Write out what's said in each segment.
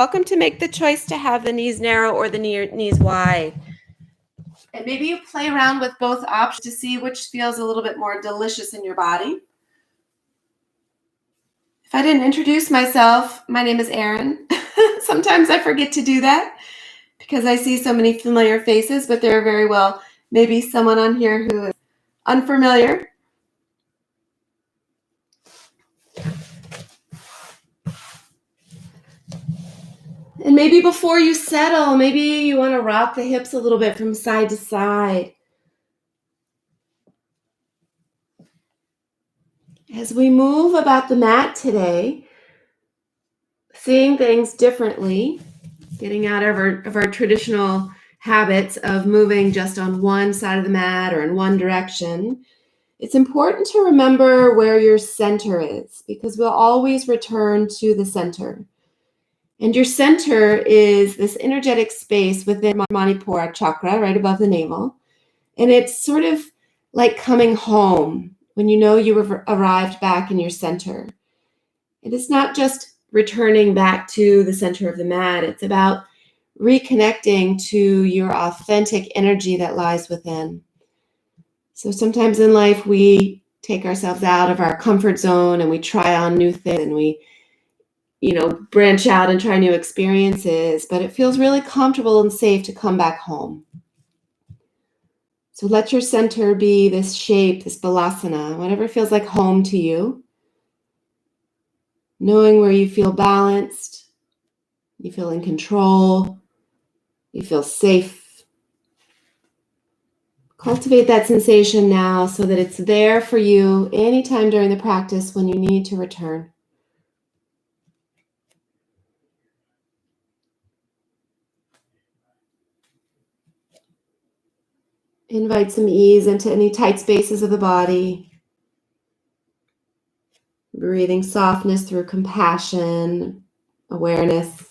welcome to make the choice to have the knees narrow or the knees wide. And maybe you play around with both options to see which feels a little bit more delicious in your body. If I didn't introduce myself, my name is Erin. Sometimes I forget to do that because I see so many familiar faces, but there are very well maybe someone on here who is unfamiliar. And maybe before you settle, maybe you want to rock the hips a little bit from side to side. As we move about the mat today, seeing things differently, getting out of our traditional habits of moving just on one side of the mat or in one direction, it's important to remember where your center is, because we'll always return to the center. And your center is this energetic space within Manipura chakra, right above the navel. And it's sort of like coming home when you know you have arrived back in your center. It is not just returning back to the center of the mat. It's about reconnecting to your authentic energy that lies within. So sometimes in life, we take ourselves out of our comfort zone and we try on new things and we branch out and try new experiences, but it feels really comfortable and safe to come back home. So let your center be this shape, this balasana, whatever feels like home to you. Knowing where you feel balanced, you feel in control, you feel safe. Cultivate that sensation now so that it's there for you anytime during the practice when you need to return. Invite some ease into any tight spaces of the body. Breathing softness through compassion, awareness.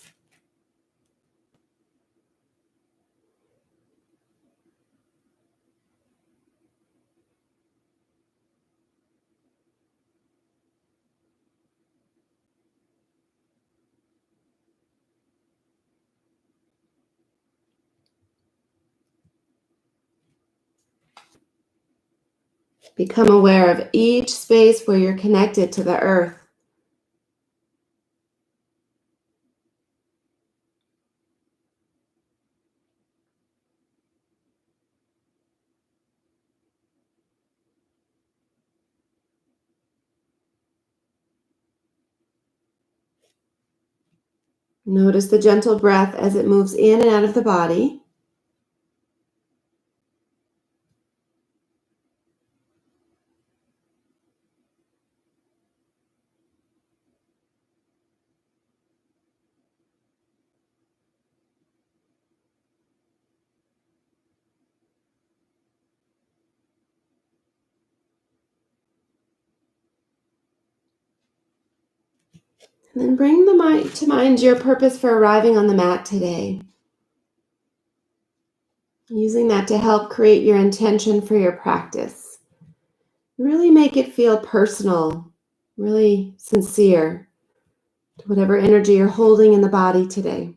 Become aware of each space where you're connected to the earth. Notice the gentle breath as it moves in and out of the body. And then bring to mind your purpose for arriving on the mat today. Using that to help create your intention for your practice. Really make it feel personal, really sincere to whatever energy you're holding in the body today.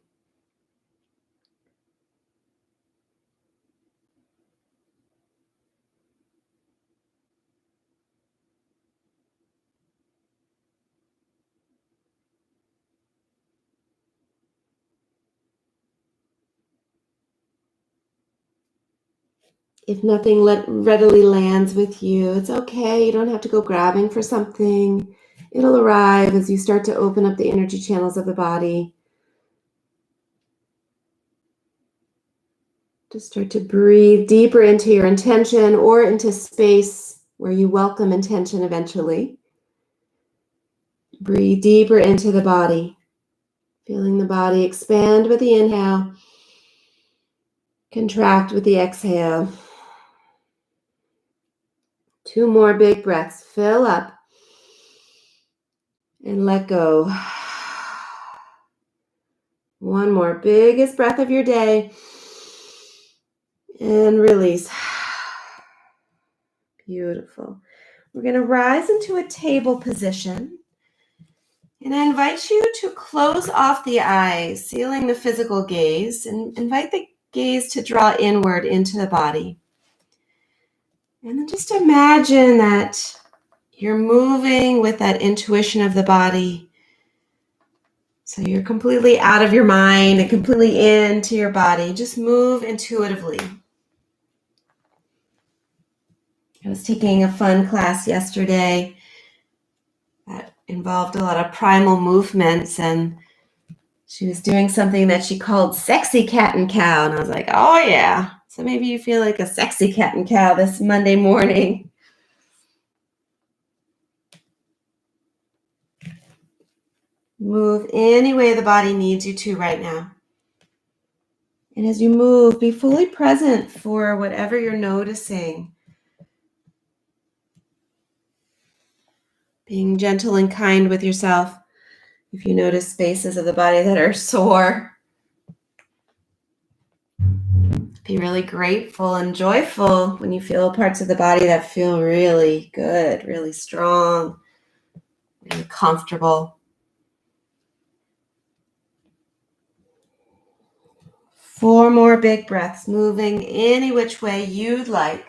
If nothing readily lands with you, it's okay. You don't have to go grabbing for something. It'll arrive as you start to open up the energy channels of the body. Just start to breathe deeper into your intention or into space where you welcome intention eventually. Breathe deeper into the body, feeling the body expand with the inhale, contract with the exhale. 2 more big breaths. Fill up and let go. 1 more biggest breath of your day and release. Beautiful. We're going to rise into a table position. And I invite you to close off the eyes, sealing the physical gaze, and invite the gaze to draw inward into the body. And then just imagine that you're moving with that intuition of the body. So you're completely out of your mind and completely into your body. Just move intuitively. I was taking a fun class yesterday that involved a lot of primal movements, and she was doing something that she called sexy cat and cow. And I was like, oh yeah. So maybe you feel like a sexy cat and cow this Monday morning. Move any way the body needs you to right now. And as you move, be fully present for whatever you're noticing. Being gentle and kind with yourself. If you notice spaces of the body that are sore, be really grateful and joyful when you feel parts of the body that feel really good, really strong, really comfortable. 4 more big breaths, moving any which way you'd like.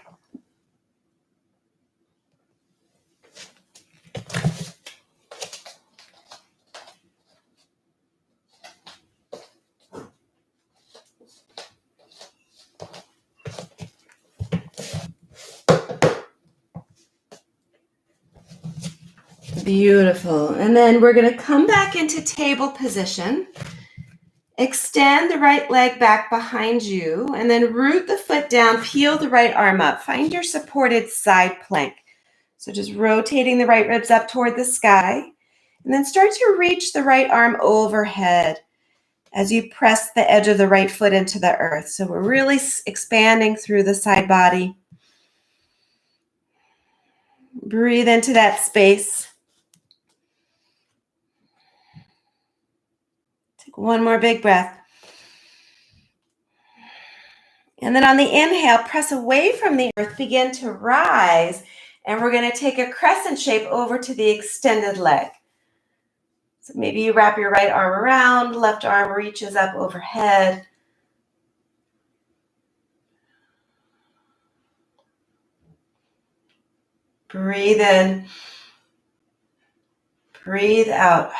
Beautiful. And then we're going to come back into table position. Extend the right leg back behind you, and then root the foot down, peel the right arm up. Find your supported side plank. So just rotating the right ribs up toward the sky, and then start to reach the right arm overhead as you press the edge of the right foot into the earth. So we're really expanding through the side body. Breathe into that space. Take one more big breath. And then on the inhale, press away from the earth, begin to rise, and we're going to take a crescent shape over to the extended leg. So maybe you wrap your right arm around, left arm reaches up overhead. Breathe in, breathe out.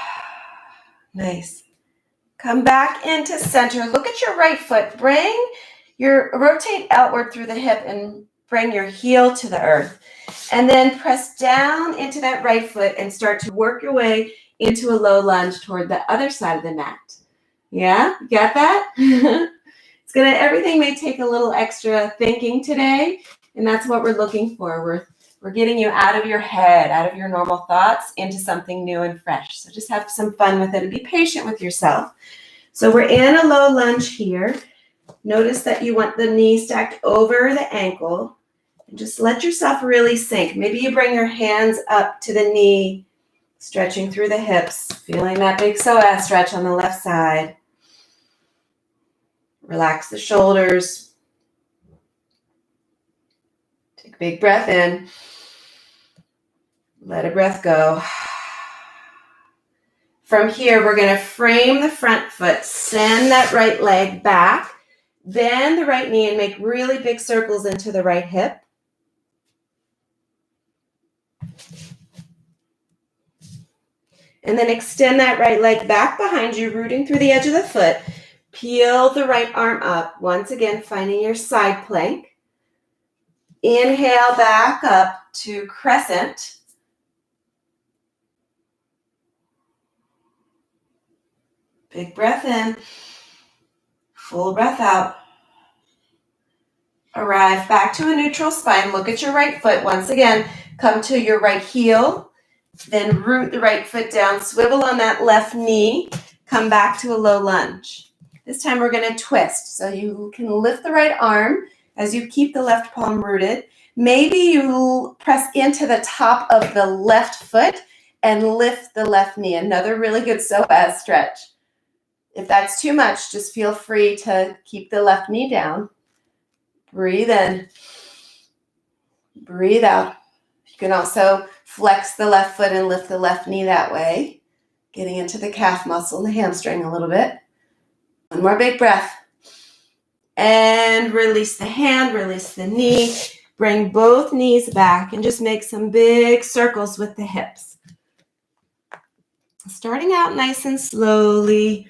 Nice. Come back into center. Look at your right foot. Rotate outward through the hip and bring your heel to the earth. And then press down into that right foot and start to work your way into a low lunge toward the other side of the mat. Yeah, you got that? Everything may take a little extra thinking today, and that's what we're looking for. We're getting you out of your head, out of your normal thoughts, into something new and fresh. So just have some fun with it and be patient with yourself. So we're in a low lunge here. Notice that you want the knee stacked over the ankle. And just let yourself really sink. Maybe you bring your hands up to the knee, stretching through the hips, feeling that big psoas stretch on the left side. Relax the shoulders. Take a big breath in. Let a breath go. From here, we're going to frame the front foot, send that right leg back, bend the right knee and make really big circles into the right hip. And then extend that right leg back behind you, rooting through the edge of the foot. Peel the right arm up. Once again, finding your side plank. Inhale back up to crescent. Big breath in. Full breath out. Arrive back to a neutral spine. Look at your right foot. Once again, come to your right heel. Then root the right foot down. Swivel on that left knee. Come back to a low lunge. This time we're going to twist. So you can lift the right arm as you keep the left palm rooted. Maybe you press into the top of the left foot and lift the left knee. Another really good psoas stretch. If that's too much, just feel free to keep the left knee down. Breathe in. Breathe out. You can also flex the left foot and lift the left knee that way. Getting into the calf muscle and the hamstring a little bit. One more big breath. And release the hand, release the knee. Bring both knees back and just make some big circles with the hips. Starting out nice and slowly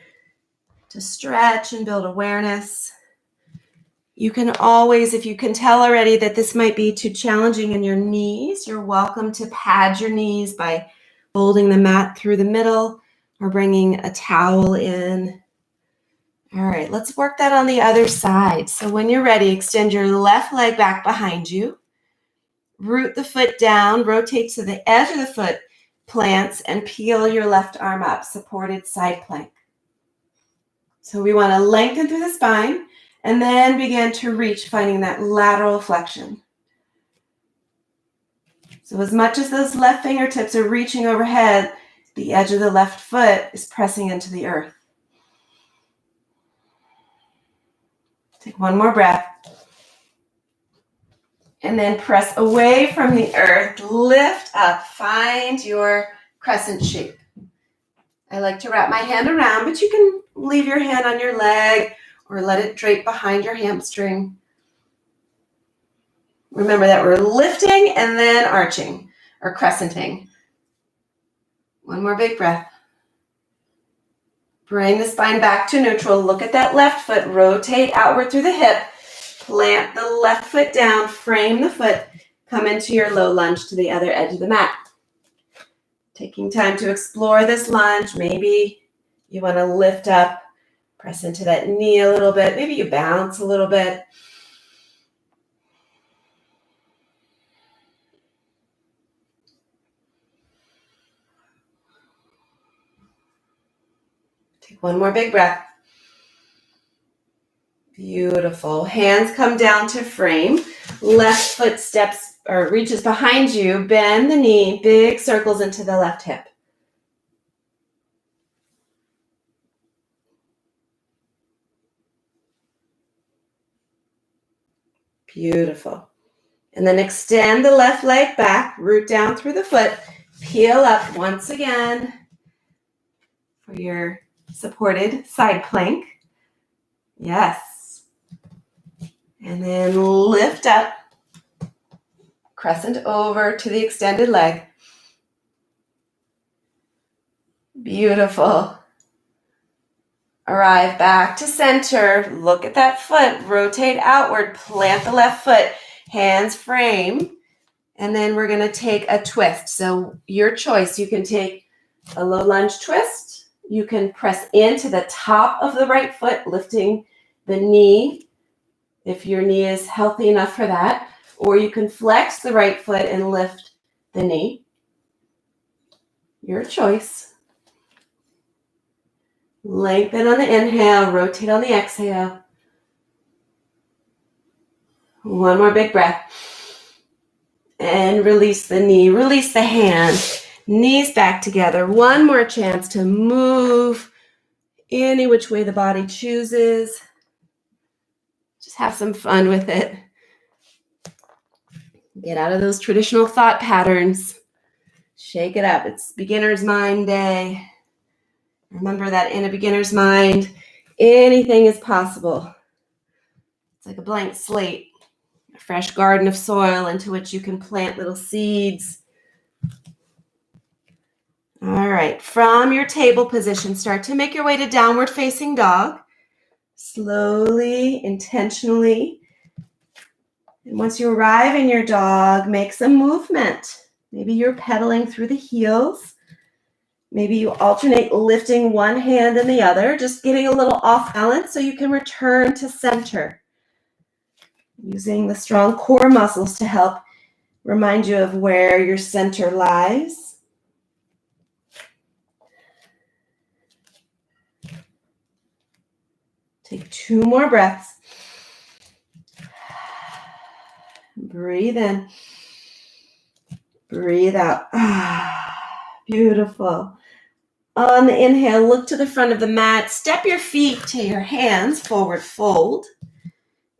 to stretch and build awareness. You can always, if you can tell already that this might be too challenging in your knees, you're welcome to pad your knees by folding the mat through the middle or bringing a towel in. All right, let's work that on the other side. So when you're ready, extend your left leg back behind you. Root the foot down, rotate to the edge of the foot, plants, and peel your left arm up, supported side plank. So we want to lengthen through the spine and then begin to reach, finding that lateral flexion. So as much as those left fingertips are reaching overhead, the edge of the left foot is pressing into the earth. Take one more breath. And then press away from the earth, lift up, find your crescent shape. I like to wrap my hand around, but you can leave your hand on your leg or let it drape behind your hamstring. Remember that we're lifting and then arching or crescenting. One more big breath. Bring the spine back to neutral. Look at that left foot. Rotate outward through the hip. Plant the left foot down. Frame the foot. Come into your low lunge to the other edge of the mat. Taking time to explore this lunge. Maybe you want to lift up, press into that knee a little bit. Maybe you bounce a little bit. Take one more big breath. Beautiful. Hands come down to frame. Left foot steps or reaches behind you. Bend the knee. Big circles into the left hip. Beautiful. And then extend the left leg back. Root down through the foot. Peel up once again for your supported side plank. Yes. And then lift up. Crescent over to the extended leg. Beautiful. Arrive back to center. Look at that foot. Rotate outward. Plant the left foot. Hands frame. And then we're going to take a twist. So your choice. You can take a low lunge twist. You can press into the top of the right foot, lifting the knee if your knee is healthy enough for that. Or you can flex the right foot and lift the knee. Your choice. Lengthen on the inhale, rotate on the exhale. One more big breath. And release the knee, release the hand. Knees back together. One more chance to move any which way the body chooses. Just have some fun with it. Get out of those traditional thought patterns. Shake it up. It's beginner's mind day. Remember that in a beginner's mind, anything is possible. It's like a blank slate, a fresh garden of soil into which you can plant little seeds. All right, from your table position, start to make your way to downward facing dog. Slowly, intentionally. And once you arrive in your dog, make some movement. Maybe you're pedaling through the heels. Maybe you alternate lifting one hand and the other, just getting a little off balance so you can return to center. Using the strong core muscles to help remind you of where your center lies. Take 2 more breaths. Breathe in. Breathe out. Beautiful. On the inhale, look to the front of the mat. Step your feet to your hands, forward fold.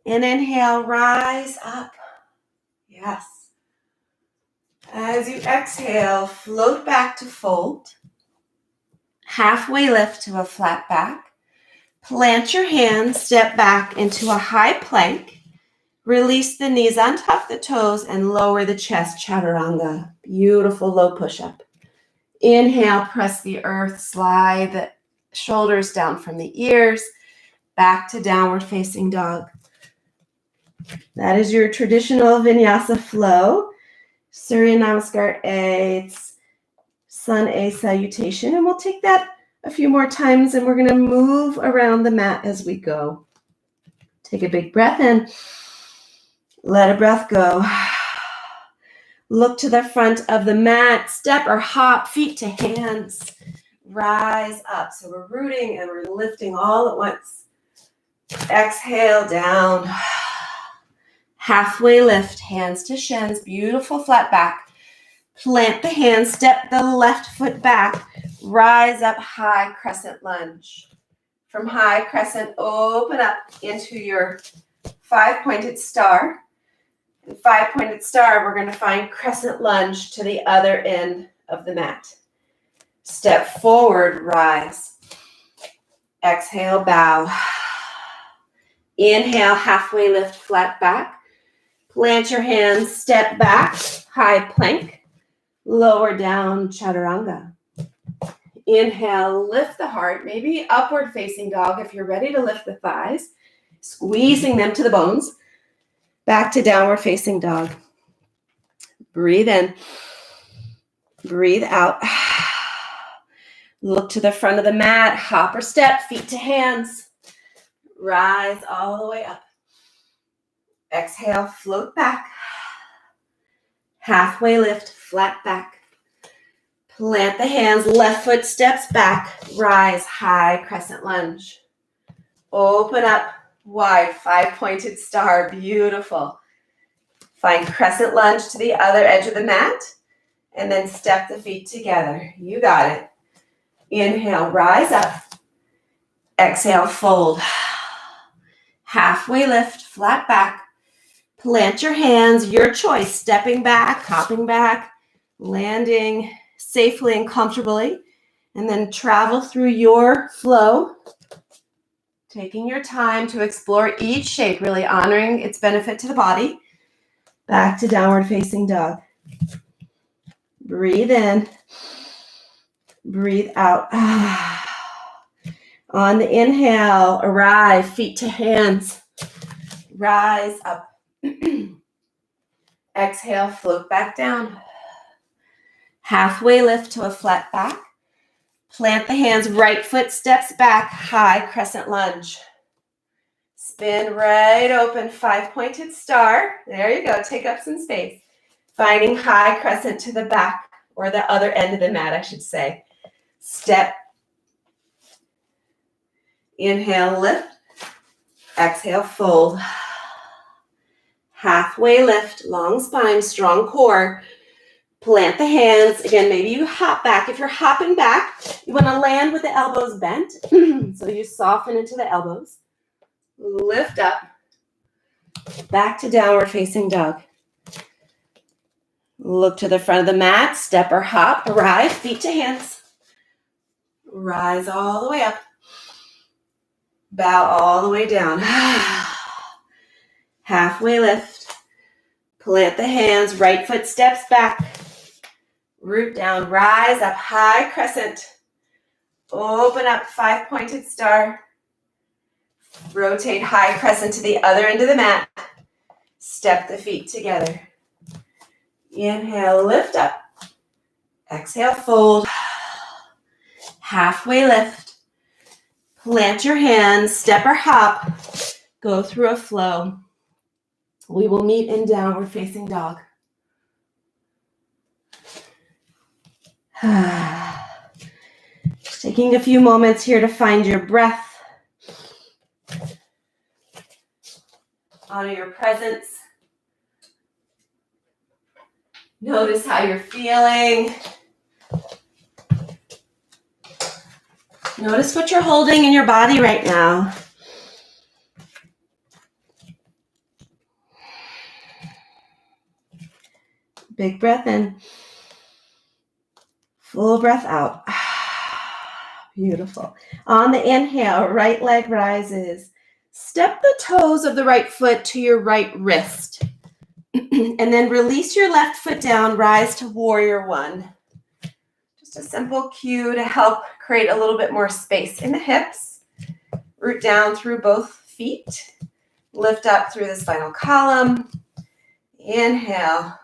And inhale, rise up. Yes. As you exhale, float back to fold. Halfway lift to a flat back. Plant your hands, step back into a high plank. Release the knees on top of the toes and lower the chest, chaturanga. Beautiful low push-up. Inhale, press the earth, slide the shoulders down from the ears, back to downward facing dog. That is your traditional vinyasa flow. Surya Namaskar A, it's Sun A salutation, and we'll take that a few more times, and we're going to move around the mat as we go. Take a big breath in. Let a breath go. Look to the front of the mat. Step or hop, feet to hands. Rise up. So we're rooting and we're lifting all at once. Exhale down. Halfway lift, hands to shins. Beautiful flat back. Plant the hands, step the left foot back. Rise up, high crescent lunge. From high crescent, open up into your 5-pointed star. In 5-pointed star, we're going to find crescent lunge to the other end of the mat. Step forward, rise. Exhale, bow. Inhale, halfway lift, flat back. Plant your hands, step back, high plank. Lower down, chaturanga. Inhale, lift the heart, maybe upward facing dog if you're ready to lift the thighs, squeezing them to the bones. Back to downward facing dog. Breathe in. Breathe out. Look to the front of the mat. Hop or step, feet to hands. Rise all the way up. Exhale, float back. Halfway lift, flat back. Plant the hands, left foot steps back. Rise, high crescent lunge. Open up. Wide, 5-pointed star, beautiful. Find crescent lunge to the other edge of the mat, and then step the feet together. You got it. Inhale, rise up. Exhale, fold. Halfway lift, flat back. Plant your hands, your choice, stepping back, hopping back, landing safely and comfortably, and then travel through your flow. Taking your time to explore each shape, really honoring its benefit to the body. Back to downward facing dog. Breathe in. Breathe out. On the inhale, arrive, feet to hands. Rise up. Exhale, float back down. Halfway lift to a flat back. Plant the hands, right foot steps back, high crescent lunge. Spin right open, 5-pointed star. There you go, take up some space. Finding high crescent to the back, or the other end of the mat, I should say. Step. Inhale, lift. Exhale, fold. Halfway lift, long spine, strong core. Plant the hands. Again, maybe you hop back. If you're hopping back, you want to land with the elbows bent. So you soften into the elbows. Lift up. Back to downward facing dog. Look to the front of the mat. Step or hop. Arrive. Feet to hands. Rise all the way up. Bow all the way down. Halfway lift. Plant the hands. Right foot steps back. Root down, rise up, high crescent. Open up, 5-pointed star. Rotate high crescent to the other end of the mat. Step the feet together. Inhale, lift up. Exhale, fold. Halfway lift. Plant your hands, step or hop. Go through a flow. We will meet in downward facing dog. Taking a few moments here to find your breath. Honor your presence. Notice how you're feeling. Notice what you're holding in your body right now. Big breath in. Full breath out. Beautiful. On the inhale, right leg rises. Step the toes of the right foot to your right wrist. And then release your left foot down, rise to warrior one. Just a simple cue to help create a little bit more space in the hips. Root down through both feet. Lift up through the spinal column. Inhale.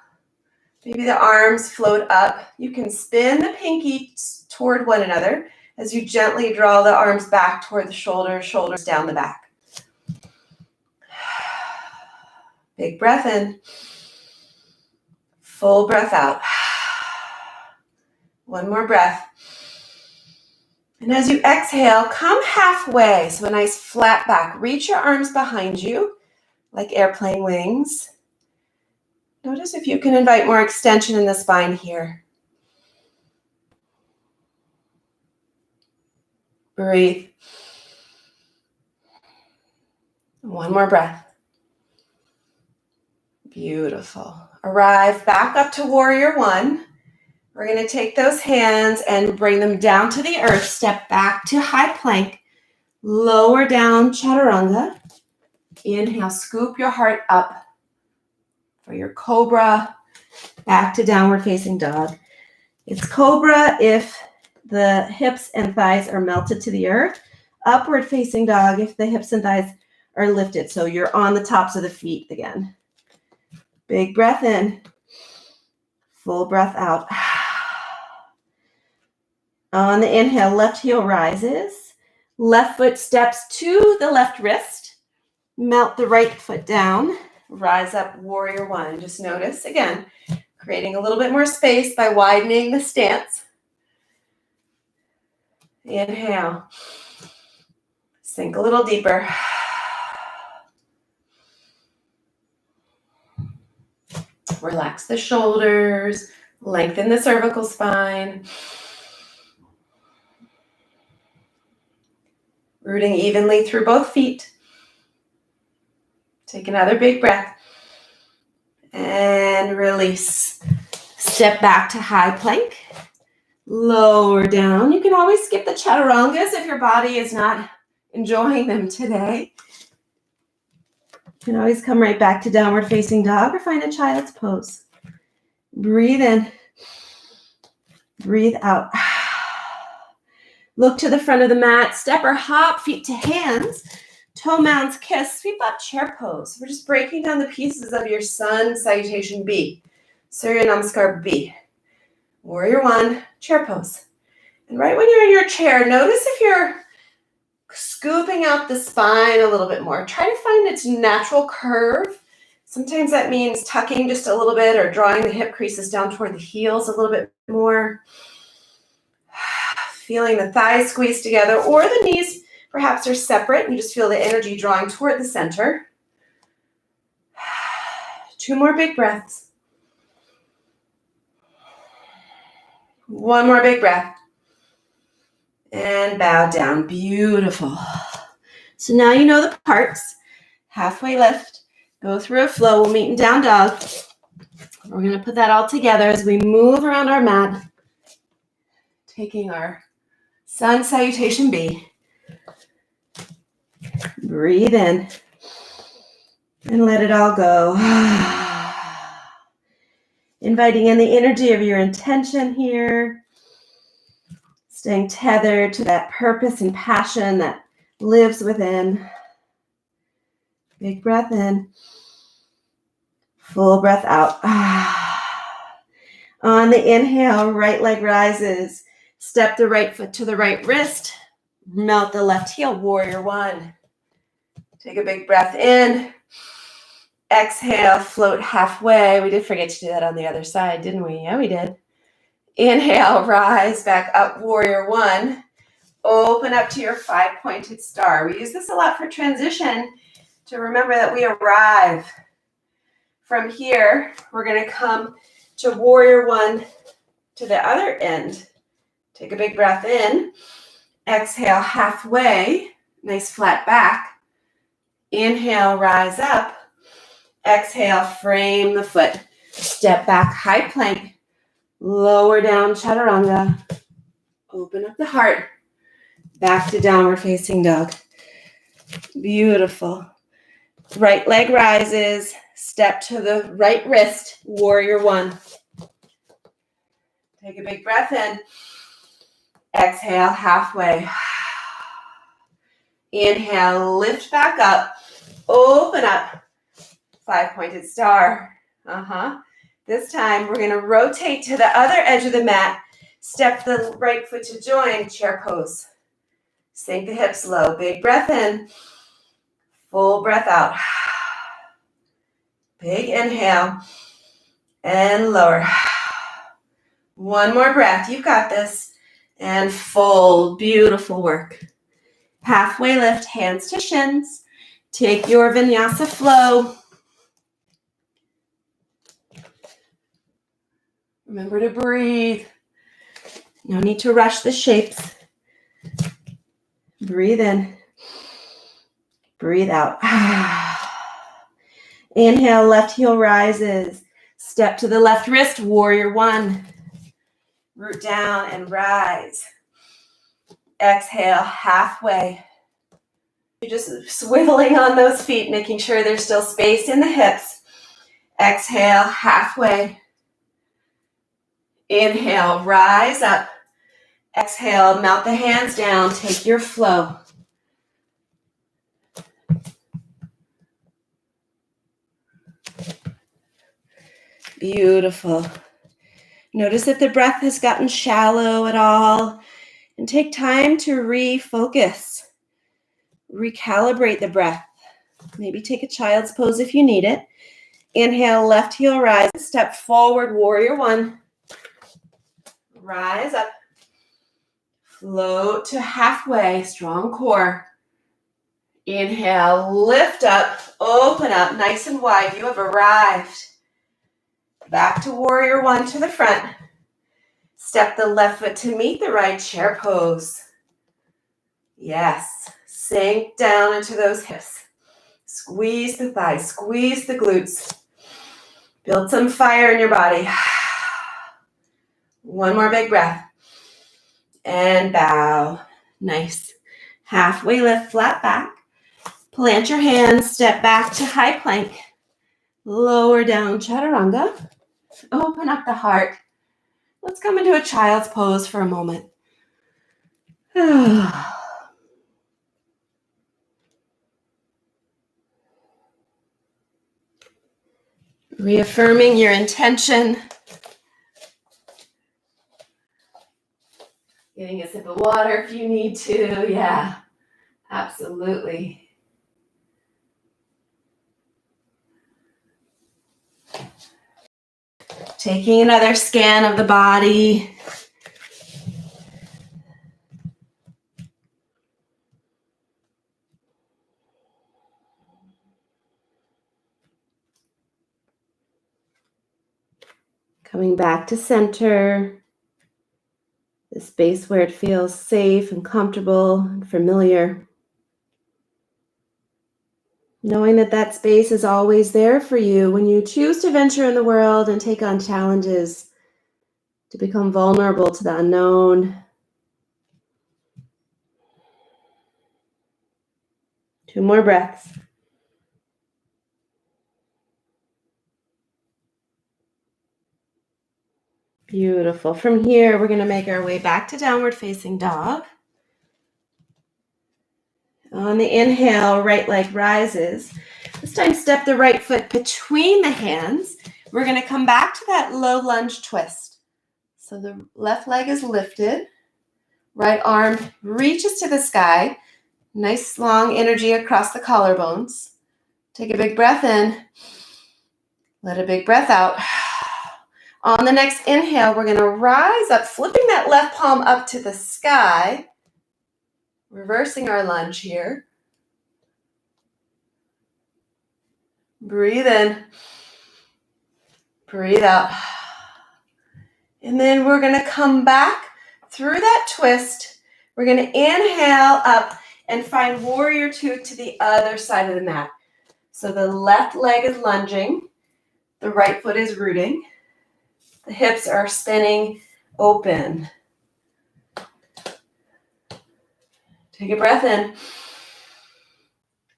Maybe the arms float up. You can spin the pinky toward one another as you gently draw the arms back toward the shoulders, shoulders down the back. Big breath in. Full breath out. One more breath. And as you exhale, come halfway. So a nice flat back. Reach your arms behind you like airplane wings. Notice if you can invite more extension in the spine here. Breathe. One more breath. Beautiful. Arrive back up to warrior one. We're going to take those hands and bring them down to the earth. Step back to high plank. Lower down chaturanga. Inhale, scoop your heart up for your cobra. Back to downward facing dog. It's cobra if the hips and thighs are melted to the earth. Upward facing dog if the hips and thighs are lifted. So you're on the tops of the feet again. Big breath in. Full breath out. On the inhale, left heel rises. Left foot steps to the left wrist. Melt the right foot down. Rise up, warrior one. Just notice, again, creating a little bit more space by widening the stance. Inhale. Sink a little deeper. Relax the shoulders. Lengthen the cervical spine. Rooting evenly through both feet. Take another big breath. And release. Step back to high plank. Lower down. You can always skip the chaturangas if your body is not enjoying them today. You can always come right back to downward facing dog or find a child's pose. Breathe in. Breathe out. Look to the front of the mat. Step or hop, feet to hands. Toe mounds kiss. Sweep up chair pose. We're just breaking down the pieces of your sun salutation B. Surya Namaskar B. Warrior one, chair pose. And right when you're in your chair, notice if you're scooping out the spine a little bit more. Try to find its natural curve. Sometimes that means tucking just a little bit or drawing the hip creases down toward the heels a little bit more. Feeling the thighs squeeze together, or the knees perhaps are separate and you just feel the energy drawing toward the center. 2 more big breaths. 1 more big breath. And bow down. Beautiful. So now you know the parts. Halfway lift. Go through a flow. We'll meet in down dog. We're going to put that all together as we move around our mat. Taking our sun salutation B. Breathe in. And let it all go. Inviting in the energy of your intention here. Staying tethered to that purpose and passion that lives within. Big breath in. Full breath out. On the inhale, right leg rises. Step the right foot to the right wrist. Melt the left heel, warrior one. Take a big breath in. Exhale, float halfway. We did forget to do that on the other side, didn't we? Yeah, we did. Inhale, rise back up, warrior one. Open up to your 5-pointed star. We use this a lot for transition to remember that we arrive. From here, we're going to come to warrior one to the other end. Take a big breath in. Exhale, halfway. Nice flat back. Inhale, rise up. Exhale, frame the foot. Step back, high plank. Lower down, chaturanga. Open up the heart. Back to downward facing dog. Beautiful. Right leg rises. Step to the right wrist. Warrior one. Take a big breath in. Exhale, halfway. Inhale, lift back up. Open up. 5-pointed star. This time we're going to rotate to the other edge of the mat. Step the right foot to join, chair pose. Sink the hips low. Big breath in. Full breath out. Big inhale. And lower. One more breath. You've got this. And fold. Beautiful work. Halfway lift, hands to shins. Take your vinyasa flow. Remember to breathe. No need to rush the shapes. Breathe in. Breathe out. Inhale, left heel rises. Step to the left wrist, warrior one. Root down and rise. Exhale, halfway. You're just swiveling on those feet, making sure there's still space in the hips. Exhale, halfway. Inhale, rise up. Exhale, melt the hands down. Take your flow. Beautiful. Notice if the breath has gotten shallow at all, and take time to refocus. Recalibrate the breath. Maybe take a child's pose if you need it. Inhale, left heel rise. Step forward, warrior one. Rise up. Float to halfway, strong core. Inhale, lift up, open up, nice and wide. You have arrived. Back to warrior one to the front. Step the left foot to meet the right, chair pose. Yes, sink down into those hips. Squeeze the thighs, squeeze the glutes. Build some fire in your body. One more big breath. And bow. Nice. Halfway lift, flat back. Plant your hands, step back to high plank. Lower down, chaturanga. Open up the heart. Let's come into a child's pose for a moment. Reaffirming your intention. Getting a sip of water if you need to. Yeah, absolutely. Taking another scan of the body. Coming back to center. The space where it feels safe and comfortable and familiar. Knowing that that space is always there for you when you choose to venture in the world and take on challenges, to become vulnerable to the unknown. 2 more breaths. Beautiful. From here, we're going to make our way back to downward facing dog. On the inhale, right leg rises. This time, step the right foot between the hands. We're going to come back to that low lunge twist. So the left leg is lifted. Right arm reaches to the sky. Nice long energy across the collarbones. Take a big breath in. Let a big breath out. On the next inhale, we're going to rise up, flipping that left palm up to the sky. Reversing our lunge here. Breathe in. Breathe out. And then we're going to come back through that twist. We're going to inhale up and find warrior two to the other side of the mat. So the left leg is lunging. The right foot is rooting. The hips are spinning open. Take a breath in.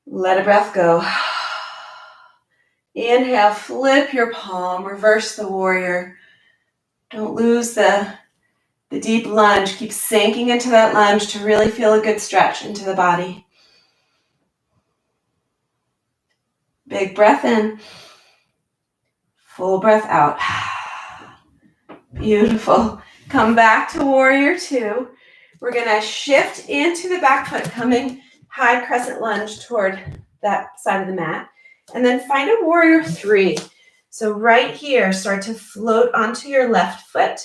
Let a breath go. Inhale, flip your palm, reverse the warrior. Don't lose the deep lunge. Keep sinking into that lunge to really feel a good stretch into the body. Big breath in. Full breath out. Beautiful. Come back to warrior two. We're going to shift into the back foot, coming high crescent lunge toward that side of the mat. And then find a warrior three. So right here, start to float onto your left foot.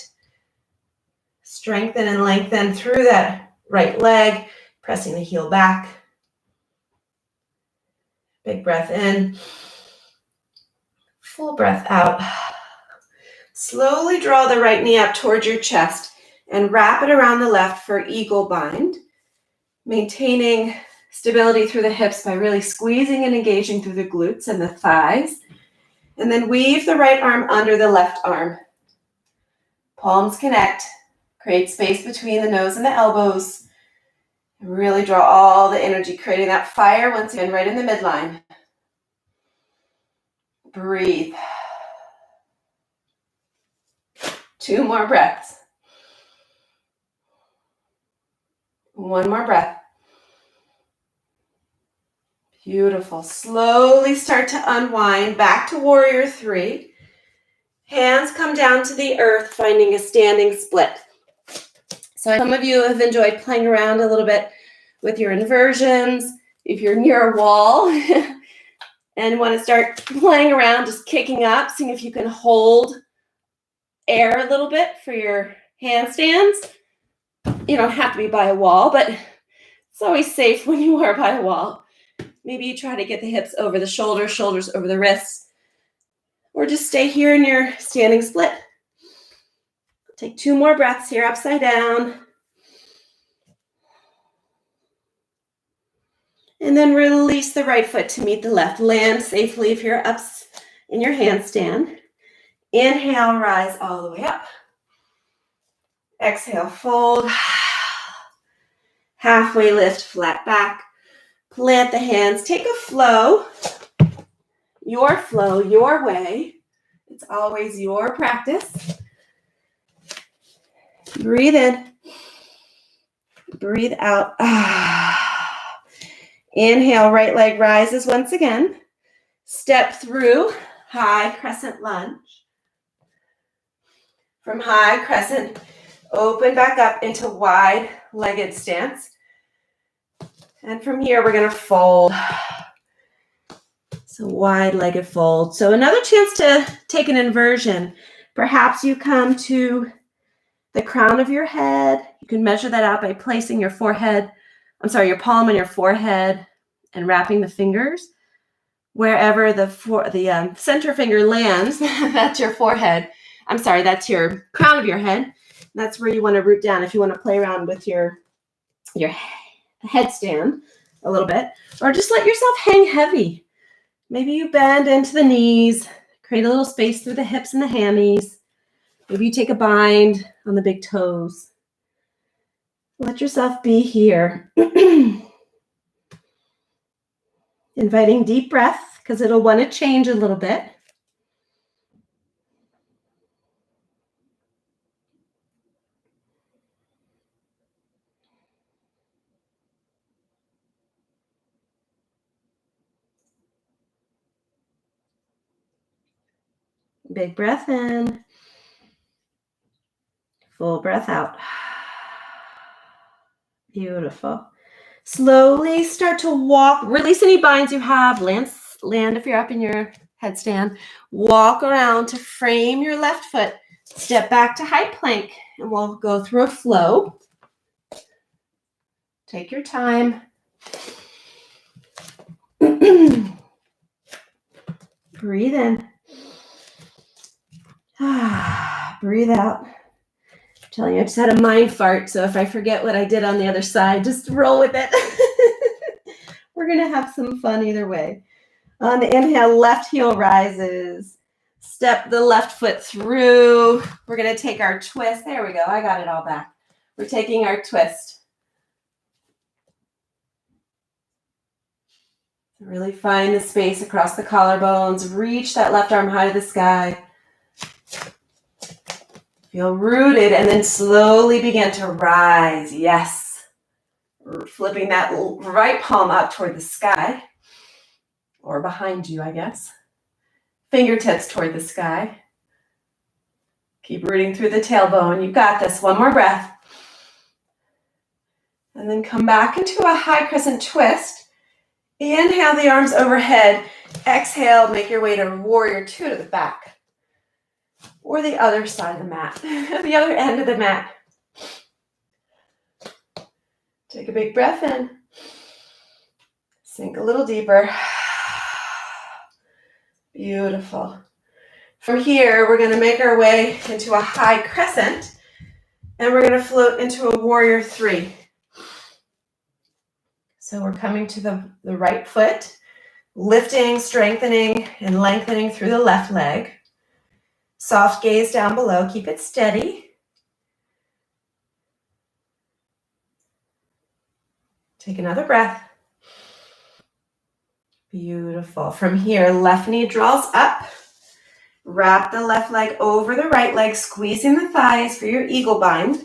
Strengthen and lengthen through that right leg, pressing the heel back. Big breath in. Full breath out. Slowly draw the right knee up towards your chest and wrap it around the left for eagle bind. Maintaining stability through the hips by really squeezing and engaging through the glutes and the thighs. And then weave the right arm under the left arm. Palms connect. Create space between the nose and the elbows. And really draw all the energy, creating that fire once again right in the midline. Breathe. 2 more breaths. 1 more breath. Beautiful. Slowly start to unwind back to warrior three. Hands come down to the earth, finding a standing split. So some of you have enjoyed playing around a little bit with your inversions. If you're near a wall and want to start playing around, just kicking up, seeing if you can hold air a little bit for your handstands. You don't have to be by a wall, but it's always safe when you are by a wall. Maybe you try to get the hips over the shoulders, shoulders over the wrists, or just stay here in your standing split. Take 2 more breaths here, upside down. And then release the right foot to meet the left. Land safely if you're up in your handstand. Inhale, rise all the way up. Exhale, fold. Halfway lift, flat back. Plant the hands. Take a flow, your way. It's always your practice. Breathe in. Breathe out. Inhale, right leg rises once again. Step through high crescent lunge. From high crescent, open back up into wide-legged stance. And from here, we're going to fold. So wide-legged fold. So another chance to take an inversion. Perhaps you come to the crown of your head. You can measure that out by placing your palm on your forehead and wrapping the fingers. Wherever the center finger lands, that's your forehead. That's your crown of your head. That's where you want to root down if you want to play around with your headstand a little bit. Or just let yourself hang heavy. Maybe you bend into the knees, create a little space through the hips and the hammies. Maybe you take a bind on the big toes. Let yourself be here. Inviting deep breath because it'll want to change a little bit. Big breath in. Full breath out. Beautiful. Slowly start to walk. Release any binds you have. Land if you're up in your headstand. Walk around to frame your left foot. Step back to high plank. And we'll go through a flow. Take your time. Breathe in. Breathe out. I'm telling you, I just had a mind fart, so if I forget what I did on the other side, just roll with it. We're going to have some fun either way. On the inhale, left heel rises. Step the left foot through. We're going to take our twist. There we go. I got it all back. We're taking our twist. Really find the space across the collarbones. Reach that left arm high to the sky. Feel rooted and then slowly begin to rise. Yes. Flipping that right palm up toward the sky. Or behind you, I guess. Fingertips toward the sky. Keep rooting through the tailbone. You got this. One more breath. And then come back into a high crescent twist. Inhale the arms overhead. Exhale, make your way to warrior two to the back. Or the other side of the mat. The other end of the mat. Take a big breath in. Sink a little deeper. Beautiful. From here, we're going to make our way into a high crescent. And we're going to float into a warrior three. So we're coming to the right foot, lifting, strengthening, and lengthening through the left leg. Soft gaze down below. Keep it steady. Take another breath. Beautiful. From here, left knee draws up. Wrap the left leg over the right leg, squeezing the thighs for your eagle bind.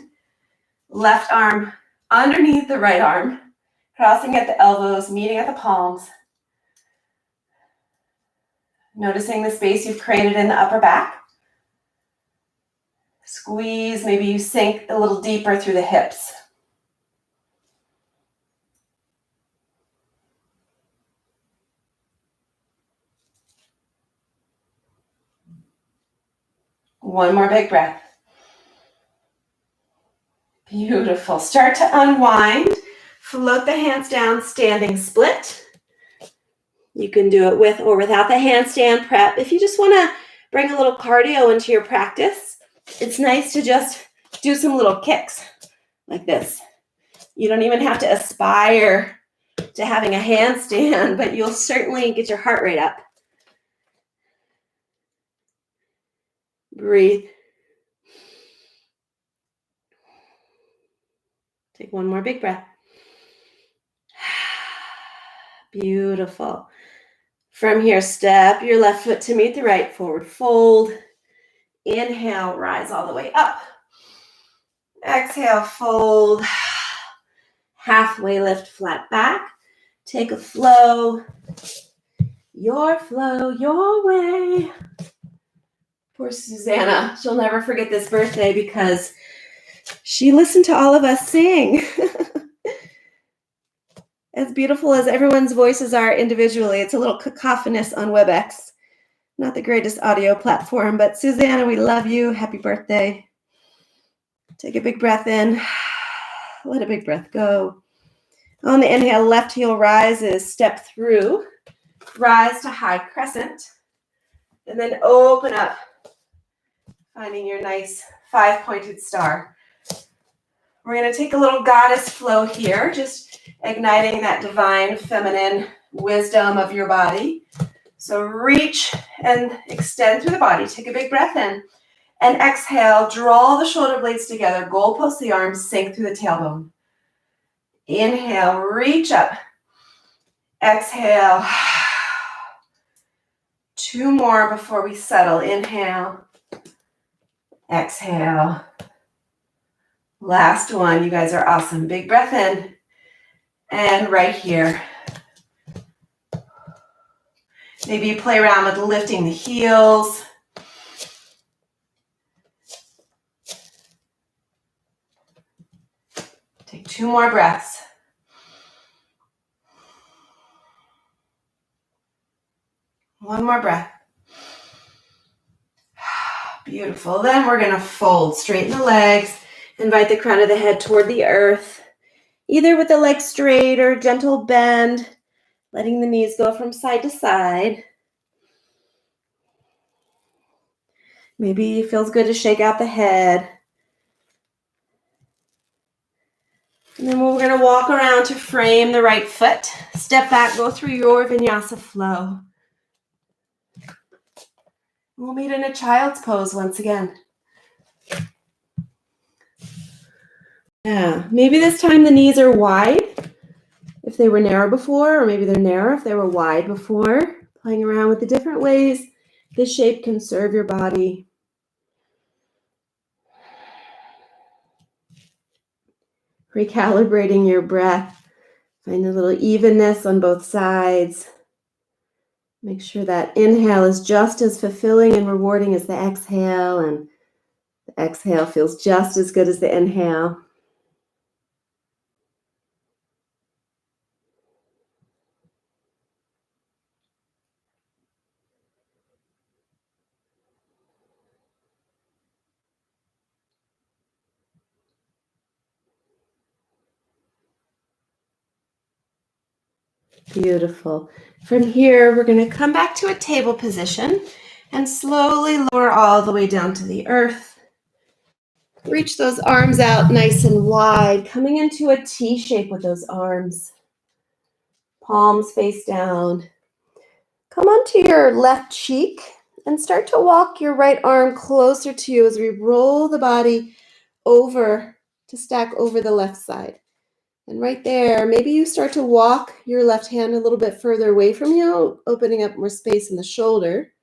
Left arm underneath the right arm. Crossing at the elbows, meeting at the palms. Noticing the space you've created in the upper back. Squeeze, maybe you sink a little deeper through the hips. One more big breath. Beautiful. Start to unwind. Float the hands down, standing split. You can do it with or without the handstand prep. If you just want to bring a little cardio into your practice, it's nice to just do some little kicks like this. You don't even have to aspire to having a handstand, but you'll certainly get your heart rate up. Breathe. Take one more big breath. Beautiful. From here, step your left foot to meet the right, forward fold. Inhale, rise all the way up. Exhale, fold. Halfway lift, flat back. Take a flow, your way. Poor Susanna, she'll never forget this birthday because she listened to all of us sing. As beautiful as everyone's voices are individually, it's a little cacophonous on WebEx. Not the greatest audio platform, but Susanna, we love you. Happy birthday. Take a big breath in. Let a big breath go. On the inhale, left heel rises, step through. Rise to high crescent. And then open up, finding your nice five-pointed star. We're going to take a little goddess flow here, just igniting that divine feminine wisdom of your body. So reach and extend through the body. Take a big breath in. And exhale, draw the shoulder blades together. Goalpost the arms, sink through the tailbone. Inhale, reach up. Exhale. Two more before we settle. Inhale. Exhale. Last one. You guys are awesome. Big breath in. And right here. Maybe you play around with lifting the heels. Take two more breaths. One more breath. Beautiful. Then we're going to fold. Straighten the legs. Invite the crown of the head toward the earth. Either with the legs straight or gentle bend. Letting the knees go from side to side. Maybe it feels good to shake out the head. And then we're going to walk around to frame the right foot. Step back, go through your vinyasa flow. We'll meet in a child's pose once again. Yeah, maybe this time the knees are wide if they were narrow before, or maybe they're narrow if they were wide before. Playing around with the different ways this shape can serve your body. Recalibrating your breath. Find a little evenness on both sides. Make sure that inhale is just as fulfilling and rewarding as the exhale, and the exhale feels just as good as the inhale. Beautiful. From here, we're going to come back to a table position and slowly lower all the way down to the earth. Reach those arms out nice and wide, coming into a T shape with those arms. Palms face down. Come onto your left cheek and start to walk your right arm closer to you as we roll the body over to stack over the left side. And right there, maybe you start to walk your left hand a little bit further away from you, opening up more space in the shoulder.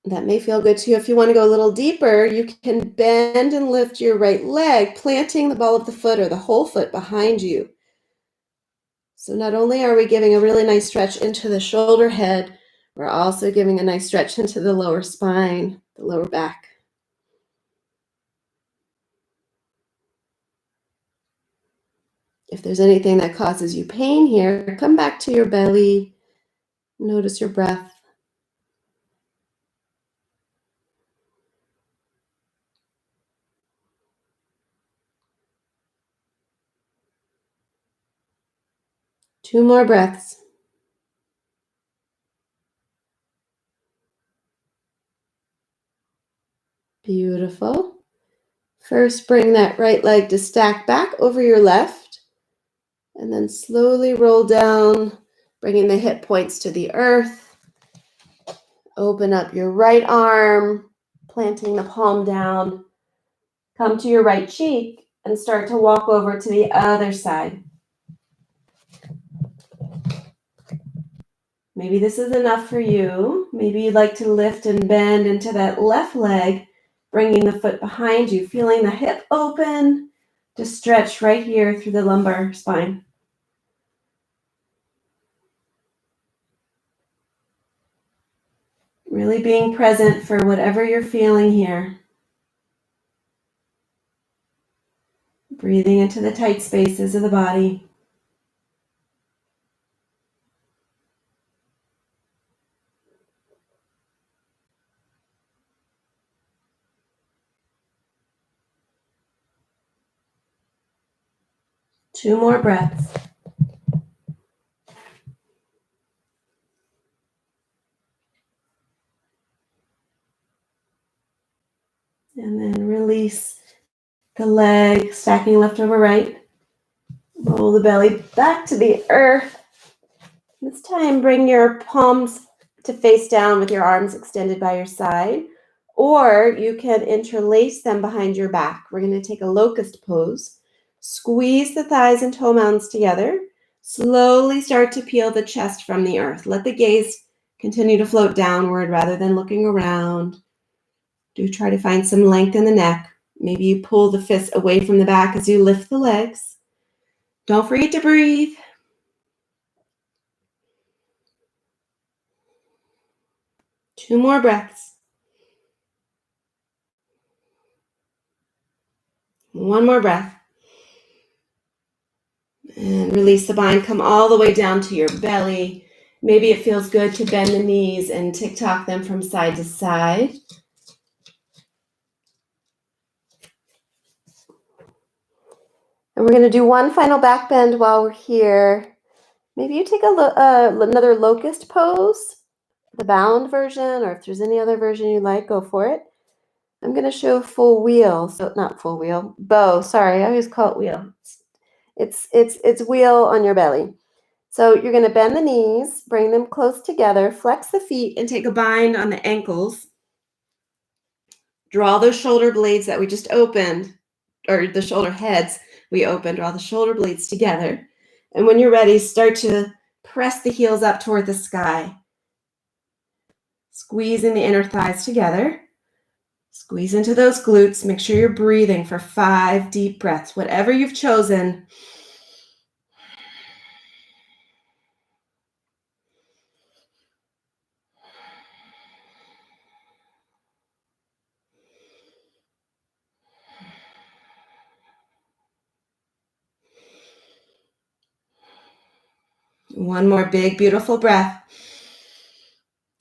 That may feel good to you. If you want to go a little deeper, you can bend and lift your right leg, planting the ball of the foot or the whole foot behind you. So not only are we giving a really nice stretch into the shoulder head, we're also giving a nice stretch into the lower spine, the lower back. If there's anything that causes you pain here, come back to your belly. Notice your breath. Two more breaths. Beautiful. First, bring that right leg to stack back over your left, and then slowly roll down, bringing the hip points to the earth. Open up your right arm, planting the palm down. Come to your right cheek and start to walk over to the other side. Maybe this is enough for you. Maybe you'd like to lift and bend into that left leg, bringing the foot behind you, feeling the hip open to stretch right here through the lumbar spine. Really being present for whatever you're feeling here. Breathing into the tight spaces of the body. Two more breaths. And then release the leg, stacking left over right. Roll the belly back to the earth. This time, bring your palms to face down with your arms extended by your side, or you can interlace them behind your back. We're going to take a locust pose. Squeeze the thighs and toe mounds together. Slowly start to peel the chest from the earth. Let the gaze continue to float downward rather than looking around. Do try to find some length in the neck. Maybe you pull the fists away from the back as you lift the legs. Don't forget to breathe. Two more breaths. One more breath. And release the bind. Come all the way down to your belly. Maybe it feels good to bend the knees and tick-tock them from side to side. And we're going to do one final back bend while we're here. Maybe you take another locust pose, the bound version, or if there's any other version you like, go for it. I'm going to show full wheel, so not full wheel, bow. Sorry, I always call it wheel. It's wheel on your belly. So you're going to bend the knees, bring them close together, flex the feet, and take a bind on the ankles. Draw those shoulder blades that we just opened, or the shoulder heads, we open. Draw the shoulder blades together. And when you're ready, start to press the heels up toward the sky. Squeezing the inner thighs together. Squeeze into those glutes. Make sure you're breathing for 5 deep breaths. Whatever you've chosen. One more big, beautiful breath.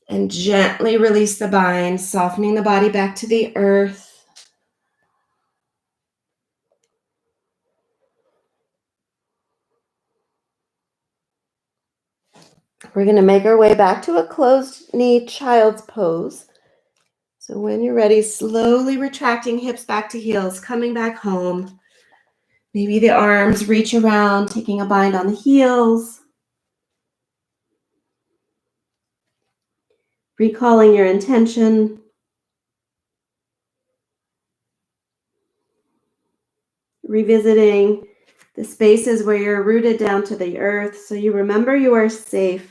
And gently release the bind, softening the body back to the earth. We're going to make our way back to a closed knee child's pose. So when you're ready, slowly retracting hips back to heels, coming back home. Maybe the arms reach around, taking a bind on the heels. Recalling your intention. Revisiting the spaces where you're rooted down to the earth so you remember you are safe.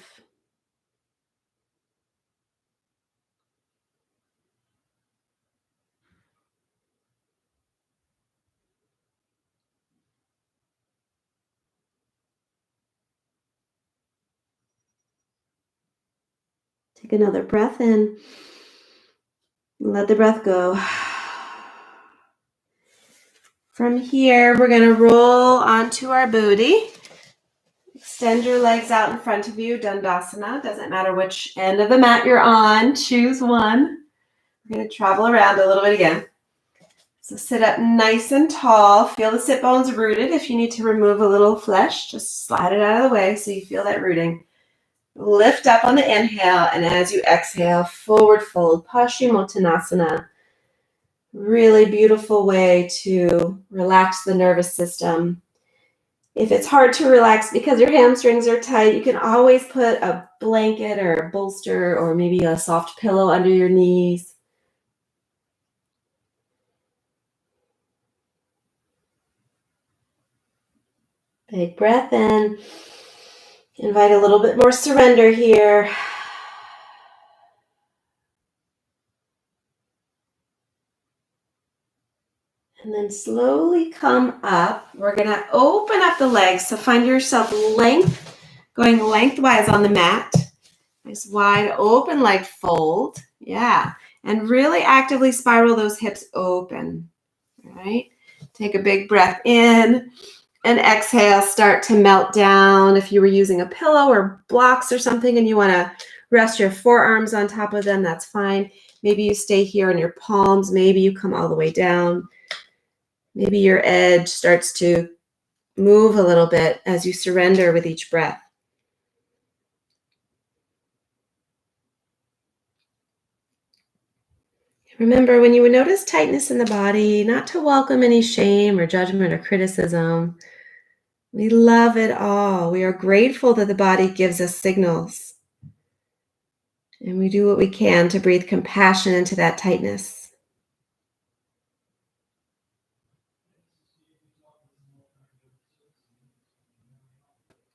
Take another breath in. Let the breath go. From here, we're going to roll onto our booty. Extend your legs out in front of you, Dandasana. Doesn't matter which end of the mat you're on. Choose one. We're going to travel around a little bit again. So sit up nice and tall. Feel the sit bones rooted. If you need to remove a little flesh, just slide it out of the way so you feel that rooting. Lift up on the inhale, and as you exhale, forward fold, Paschimottanasana. Really beautiful way to relax the nervous system. If it's hard to relax because your hamstrings are tight, you can always put a blanket or a bolster or maybe a soft pillow under your knees. Big breath in. Invite a little bit more surrender here. And then slowly come up. We're going to open up the legs. So find yourself going lengthwise on the mat. Nice wide open leg fold. Yeah. And really actively spiral those hips open. All right. Take a big breath in and exhale. Start to melt down. If you were using a pillow or blocks or something and you want to rest your forearms on top of them, that's fine. Maybe you stay here in your palms. Maybe you come all the way down. Maybe your edge starts to move a little bit as you surrender with each breath. Remember, when you would notice tightness in the body, not to welcome any shame or judgment or criticism. We love it all. We are grateful that the body gives us signals. And we do what we can to breathe compassion into that tightness.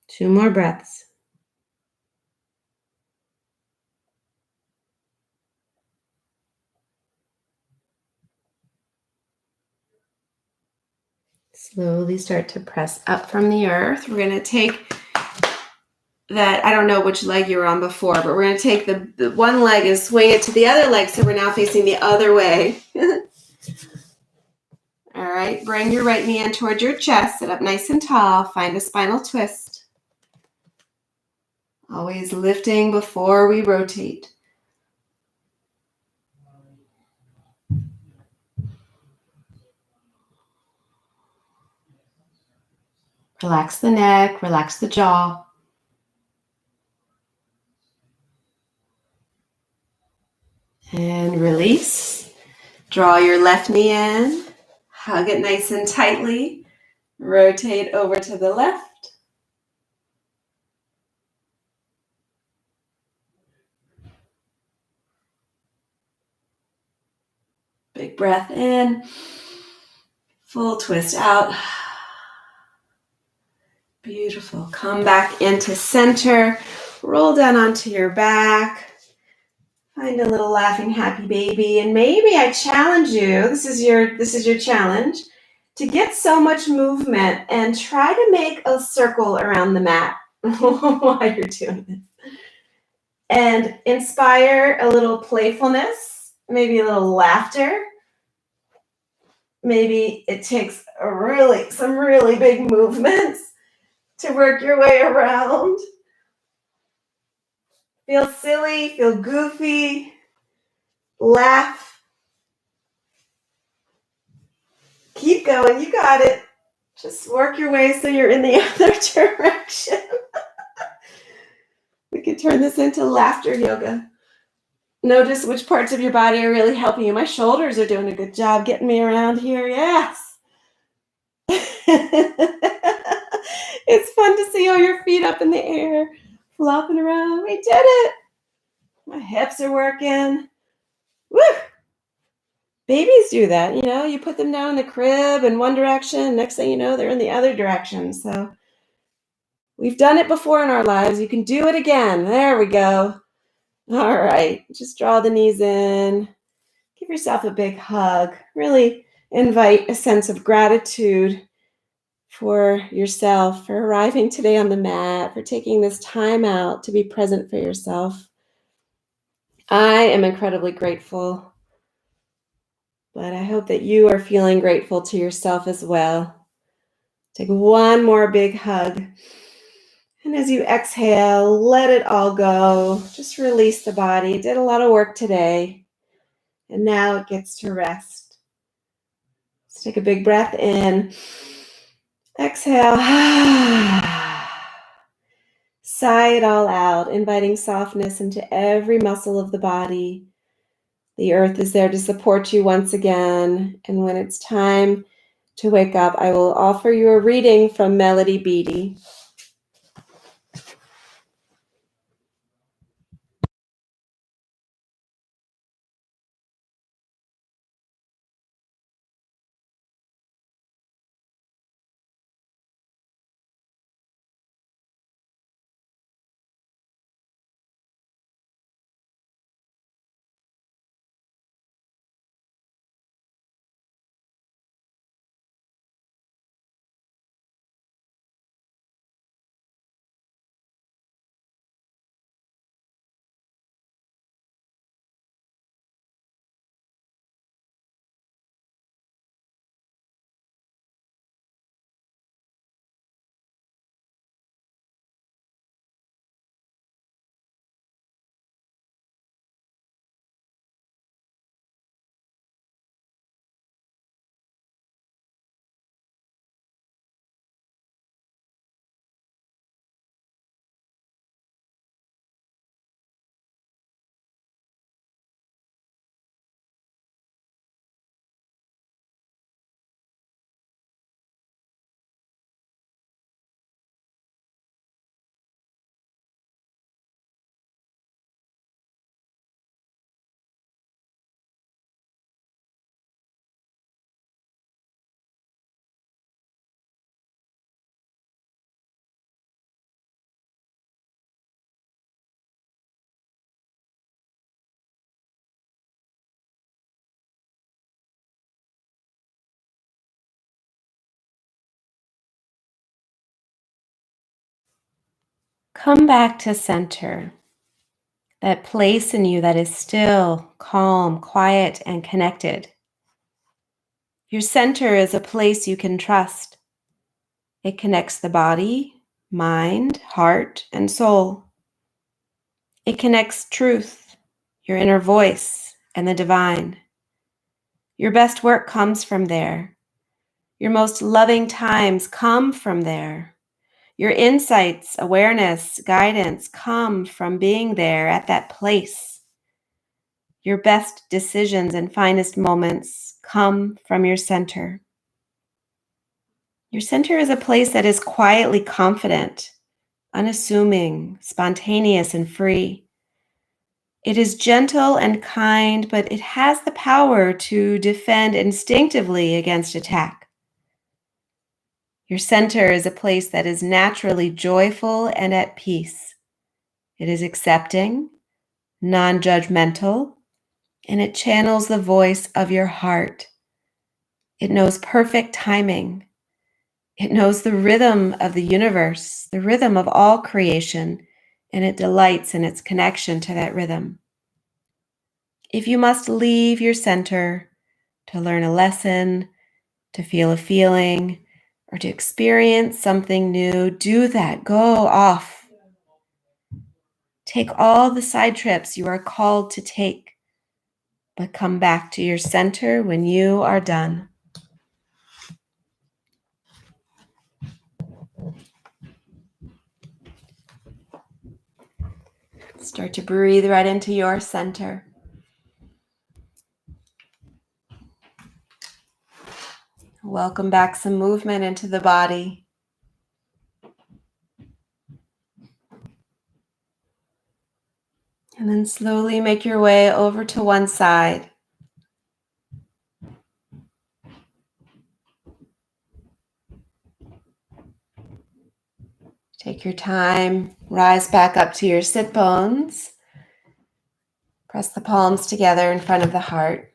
Two more breaths. Slowly start to press up from the earth. We're going to take that, I don't know which leg you were on before, but we're going to take the one leg and swing it to the other leg so we're now facing the other way. All right, bring your right knee in towards your chest. Sit up nice and tall. Find a spinal twist. Always lifting before we rotate. Relax the neck, relax the jaw. And release. Draw your left knee in. Hug it nice and tightly. Rotate over to the left. Big breath in. Full twist out. Beautiful. Come back into center. Roll down onto your back. Find a little laughing happy baby. And maybe I challenge you, this is your challenge, to get so much movement and try to make a circle around the mat while you're doing this. And inspire a little playfulness, maybe a little laughter. Maybe it takes some really big movements to work your way around. Feel silly, feel goofy, laugh. Keep going, you got it. Just work your way so you're in the other direction. We could turn this into laughter yoga. Notice which parts of your body are really helping you. My shoulders are doing a good job getting me around here. Yes. It's fun to see all your feet up in the air, flopping around. We did it. My hips are working. Woo! Babies do that, you put them down in the crib in one direction, next thing you know, they're in the other direction. So we've done it before in our lives. You can do it again. There we go. All right. Just draw the knees in. Give yourself a big hug. Really invite a sense of gratitude for yourself, for arriving today on the mat, for taking this time out to be present for yourself. I am incredibly grateful, but I hope that you are feeling grateful to yourself as well. Take one more big hug. And as you exhale, let it all go. Just release the body. Did a lot of work today, and now it gets to rest. Let's take a big breath in. Exhale. Sigh it all out, inviting softness into every muscle of the body. The earth is there to support you once again. And when it's time to wake up, I will offer you a reading from Melody Beattie. Come back to center, that place in you that is still, calm, quiet, and connected. Your center is a place you can trust. It connects the body, mind, heart, and soul. It connects truth, your inner voice, and the divine. Your best work comes from there. Your most loving times come from there. Your insights, awareness, guidance come from being there at that place. Your best decisions and finest moments come from your center. Your center is a place that is quietly confident, unassuming, spontaneous, and free. It is gentle and kind, but it has the power to defend instinctively against attack. Your center is a place that is naturally joyful and at peace. It is accepting, non-judgmental, and it channels the voice of your heart. It knows perfect timing. It knows the rhythm of the universe, the rhythm of all creation, and it delights in its connection to that rhythm. If you must leave your center to learn a lesson, to feel a feeling, or to experience something new, do that. Go off. Take all the side trips you are called to take, but come back to your center when you are done. Start to breathe right into your center. Welcome back some movement into the body. And then slowly make your way over to one side. Take your time, rise back up to your sit bones. Press the palms together in front of the heart.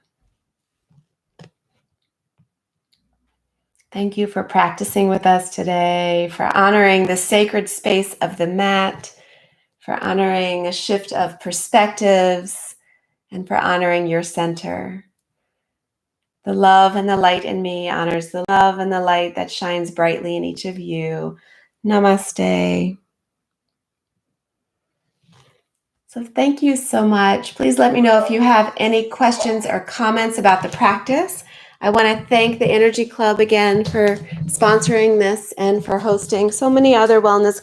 Thank you for practicing with us today, for honoring the sacred space of the mat, for honoring a shift of perspectives, and for honoring your center. The love and the light in me honors the love and the light that shines brightly in each of you. Namaste. So thank you so much. Please let me know if you have any questions or comments about the practice. I want to thank the Energy Club again for sponsoring this and for hosting so many other wellness